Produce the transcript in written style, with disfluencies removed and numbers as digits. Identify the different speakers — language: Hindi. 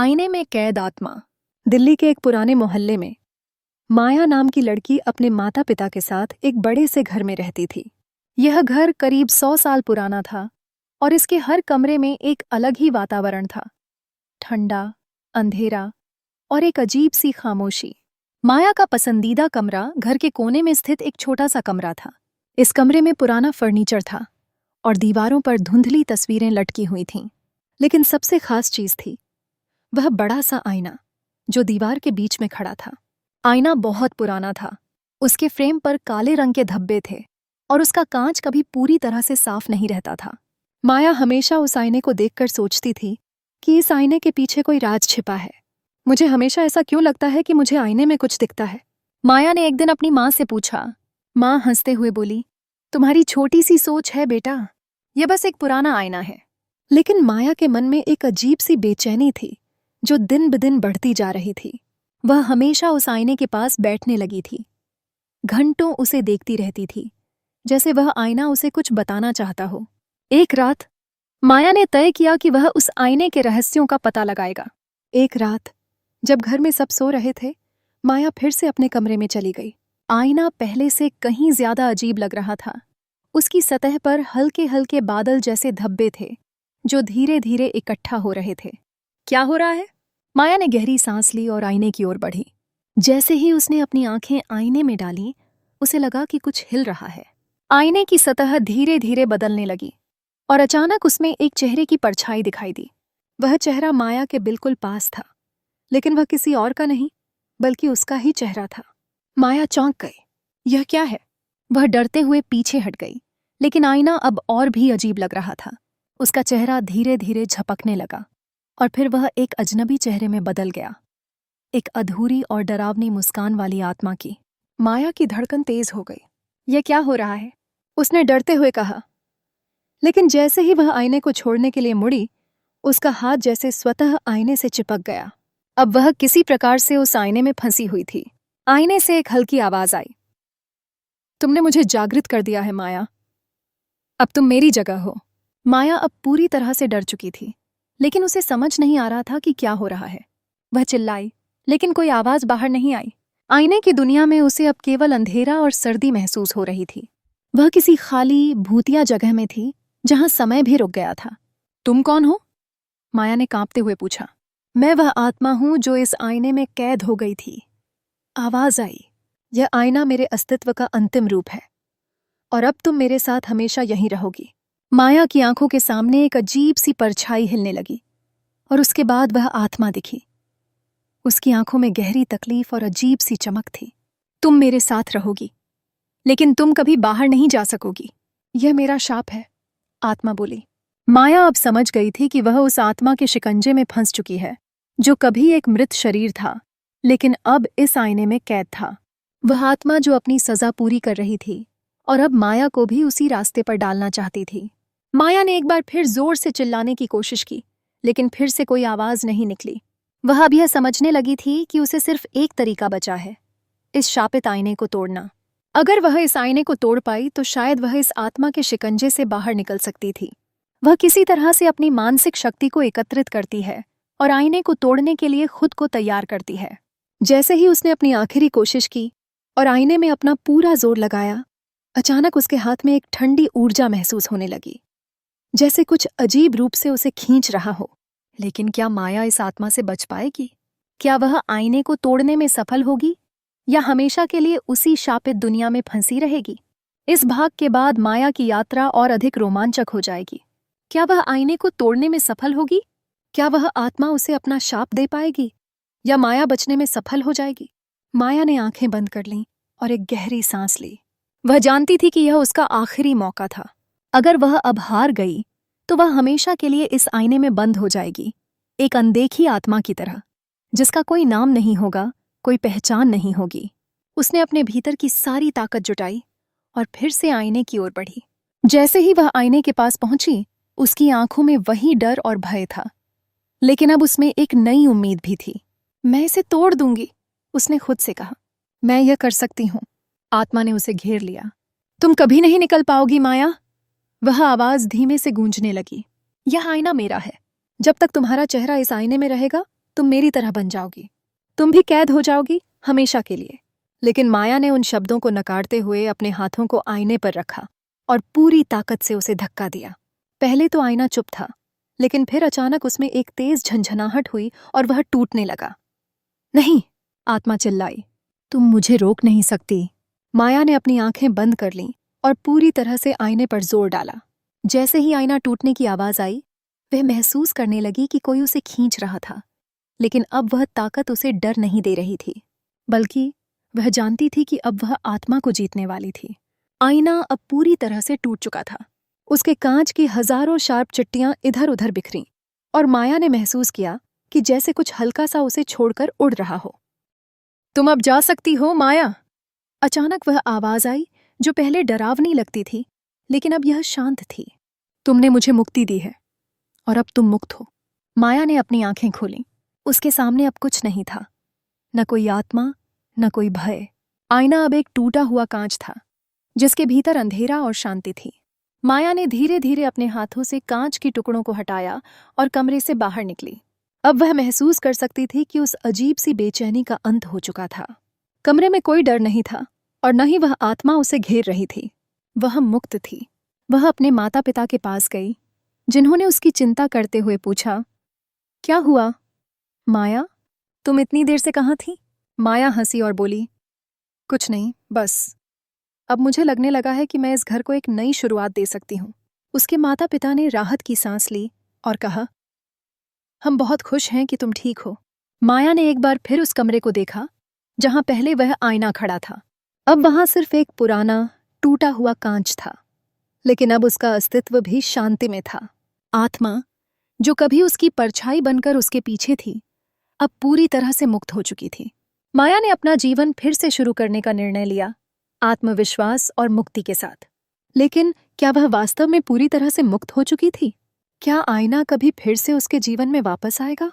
Speaker 1: आईने में कैद आत्मा। दिल्ली के एक पुराने मोहल्ले में माया नाम की लड़की अपने माता पिता के साथ एक बड़े से घर में रहती थी। यह घर करीब 100 साल पुराना था और इसके हर कमरे में एक अलग ही वातावरण था, ठंडा, अंधेरा और एक अजीब सी खामोशी। माया का पसंदीदा कमरा घर के कोने में स्थित एक छोटा सा कमरा था। इस कमरे में पुराना फर्नीचर था और दीवारों पर धुंधली तस्वीरें लटकी हुई थीं। लेकिन सबसे खास चीज थी वह बड़ा सा आईना जो दीवार के बीच में खड़ा था। आईना बहुत पुराना था, उसके फ्रेम पर काले रंग के धब्बे थे और उसका कांच कभी पूरी तरह से साफ नहीं रहता था। माया हमेशा उस आईने को देखकर सोचती थी कि इस आईने के पीछे कोई राज छिपा है। मुझे हमेशा ऐसा क्यों लगता है कि मुझे आईने में कुछ दिखता है? माया ने एक दिन अपनी माँ से पूछा। माँ हंसते हुए बोली, तुम्हारी छोटी सी सोच है बेटा, यह बस एक पुराना आईना है। लेकिन माया के मन में एक अजीब सी बेचैनी थी जो दिन ब दिन बढ़ती जा रही थी। वह हमेशा उस आईने के पास बैठने लगी थी, घंटों उसे देखती रहती थी, जैसे वह आईना उसे कुछ बताना चाहता हो। एक रात माया ने तय किया कि वह उस आईने के रहस्यों का पता लगाएगा। एक रात जब घर में सब सो रहे थे, माया फिर से अपने कमरे में चली गई। आईना पहले से कहीं ज्यादा अजीब लग रहा था। उसकी सतह पर हल्के हल्के बादल जैसे धब्बे थे जो धीरे धीरे इकट्ठा हो रहे थे। क्या हो रहा है? माया ने गहरी सांस ली और आईने की ओर बढ़ी। जैसे ही उसने अपनी आंखें आईने में डाली, उसे लगा कि कुछ हिल रहा है। आईने की सतह धीरे धीरे बदलने लगी और अचानक उसमें एक चेहरे की परछाई दिखाई दी। वह चेहरा माया के बिल्कुल पास था, लेकिन वह किसी और का नहीं बल्कि उसका ही चेहरा था। माया चौंक गई। यह क्या है? वह डरते हुए पीछे हट गई, लेकिन आईना अब और भी अजीब लग रहा था। उसका चेहरा धीरे धीरे झपकने लगा और फिर वह एक अजनबी चेहरे में बदल गया, एक अधूरी और डरावनी मुस्कान वाली आत्मा की। माया की धड़कन तेज हो गई। यह क्या हो रहा है? उसने डरते हुए कहा। लेकिन जैसे ही वह आईने को छोड़ने के लिए मुड़ी, उसका हाथ जैसे स्वतः आईने से चिपक गया। अब वह किसी प्रकार से उस आईने में फंसी हुई थी। आईने से एक हल्की आवाज आई, तुमने मुझे जागृत कर दिया है माया, अब तुम मेरी जगह हो। माया अब पूरी तरह से डर चुकी थी, लेकिन उसे समझ नहीं आ रहा था कि क्या हो रहा है। वह चिल्लाई, लेकिन कोई आवाज बाहर नहीं आई। आईने की दुनिया में उसे अब केवल अंधेरा और सर्दी महसूस हो रही थी। वह किसी खाली भूतिया जगह में थी जहां समय भी रुक गया था। तुम कौन हो? माया ने कांपते हुए पूछा। मैं वह आत्मा हूं जो इस आईने में कैद हो गई थी। आवाज आई, यह आईना मेरे अस्तित्व का अंतिम रूप है और अब तुम मेरे साथ हमेशा यहीं रहोगी। माया की आंखों के सामने एक अजीब सी परछाई हिलने लगी और उसके बाद वह आत्मा दिखी। उसकी आंखों में गहरी तकलीफ और अजीब सी चमक थी। तुम मेरे साथ रहोगी, लेकिन तुम कभी बाहर नहीं जा सकोगी। यह मेरा शाप है, आत्मा बोली। माया अब समझ गई थी कि वह उस आत्मा के शिकंजे में फंस चुकी है, जो कभी एक मृत शरीर था, लेकिन अब इस आईने में कैद था। वह आत्मा जो अपनी सजा पूरी कर रही थी और अब माया को भी उसी रास्ते पर डालना चाहती थी। माया ने एक बार फिर जोर से चिल्लाने की कोशिश की, लेकिन फिर से कोई आवाज नहीं निकली। वह अब यह समझने लगी थी कि उसे सिर्फ एक तरीका बचा है, इस शापित आईने को तोड़ना। अगर वह इस आईने को तोड़ पाई तो शायद वह इस आत्मा के शिकंजे से बाहर निकल सकती थी। वह किसी तरह से अपनी मानसिक शक्ति को एकत्रित करती है और आईने को तोड़ने के लिए खुद को तैयार करती है। जैसे ही उसने अपनी आखिरी कोशिश की और आईने में अपना पूरा जोर लगाया, अचानक उसके हाथ में एक ठंडी ऊर्जा महसूस होने लगी, जैसे कुछ अजीब रूप से उसे खींच रहा हो। लेकिन क्या माया इस आत्मा से बच पाएगी? क्या वह आईने को तोड़ने में सफल होगी या हमेशा के लिए उसी शापित दुनिया में फंसी रहेगी? इस भाग के बाद माया की यात्रा और अधिक रोमांचक हो जाएगी। क्या वह आईने को तोड़ने में सफल होगी? क्या वह आत्मा उसे अपना शाप दे पाएगी या माया बचने में सफल हो जाएगी? माया ने आंखें बंद कर लीं और एक गहरी सांस ली। वह जानती थी कि यह उसका आखिरी मौका था। अगर वह अब हार गई तो वह हमेशा के लिए इस आईने में बंद हो जाएगी, एक अनदेखी आत्मा की तरह, जिसका कोई नाम नहीं होगा, कोई पहचान नहीं होगी। उसने अपने भीतर की सारी ताकत जुटाई और फिर से आईने की ओर बढ़ी। जैसे ही वह आईने के पास पहुंची, उसकी आंखों में वही डर और भय था, लेकिन अब उसमें एक नई उम्मीद भी थी। मैं इसे तोड़ दूंगी, उसने खुद से कहा। मैं यह कर सकती हूं, आत्मा ने उसे घेर लिया। तुम कभी नहीं निकल पाओगी माया, वह आवाज धीमे से गूंजने लगी। यह आईना मेरा है। जब तक तुम्हारा चेहरा इस आईने में रहेगा, तुम मेरी तरह बन जाओगी, तुम भी कैद हो जाओगी हमेशा के लिए। लेकिन माया ने उन शब्दों को नकारते हुए अपने हाथों को आईने पर रखा और पूरी ताकत से उसे धक्का दिया। पहले तो आईना चुप था, लेकिन फिर अचानक उसमें एक तेज झंझनाहट हुई और वह टूटने लगा। नहीं, आत्मा चिल्लाई, तुम मुझे रोक नहीं सकती। माया ने अपनी आंखें बंद कर लीं और पूरी तरह से आईने पर जोर डाला। जैसे ही आईना टूटने की आवाज आई, वह महसूस करने लगी कि कोई उसे खींच रहा था, लेकिन अब वह ताकत उसे डर नहीं दे रही थी, बल्कि वह जानती थी कि अब वह आत्मा को जीतने वाली थी। आईना अब पूरी तरह से टूट चुका था। उसके कांच की हजारों शार्प चिट्टियां इधर उधर बिखरीं और माया ने महसूस किया कि जैसे कुछ हल्का सा उसे छोड़कर उड़ रहा हो। तुम अब जा सकती हो माया। अचानक वह आवाज आई जो पहले डरावनी लगती थी, लेकिन अब यह शांत थी। तुमने मुझे मुक्ति दी है और अब तुम मुक्त हो। माया ने अपनी आंखें खोलीं। उसके सामने अब कुछ नहीं था, न कोई आत्मा, न कोई भय। आईना अब एक टूटा हुआ कांच था, जिसके भीतर अंधेरा और शांति थी। माया ने धीरे धीरे अपने हाथों से कांच के टुकड़ों को हटाया और कमरे से बाहर निकली। अब वह महसूस कर सकती थी कि उस अजीब सी बेचैनी का अंत हो चुका था। कमरे में कोई डर नहीं था और न ही वह आत्मा उसे घेर रही थी। वह मुक्त थी। वह अपने माता पिता के पास गई, जिन्होंने उसकी चिंता करते हुए पूछा, क्या हुआ माया, तुम इतनी देर से कहाँ थी? माया हंसी और बोली, कुछ नहीं, बस अब मुझे लगने लगा है कि मैं इस घर को एक नई शुरुआत दे सकती हूँ। उसके माता पिता ने राहत की सांस ली और कहा, हम बहुत खुश हैं कि तुम ठीक हो। माया ने एक बार फिर उस कमरे को देखा जहां पहले वह आईना खड़ा था। अब वहां सिर्फ एक पुराना टूटा हुआ कांच था, लेकिन अब उसका अस्तित्व भी शांति में था। आत्मा, जो कभी उसकी परछाई बनकर उसके पीछे थी, अब पूरी तरह से मुक्त हो चुकी थी। माया ने अपना जीवन फिर से शुरू करने का निर्णय लिया, आत्मविश्वास और मुक्ति के साथ। लेकिन क्या वह वास्तव में पूरी तरह से मुक्त हो चुकी थी? क्या आईना कभी फिर से उसके जीवन में वापस आएगा?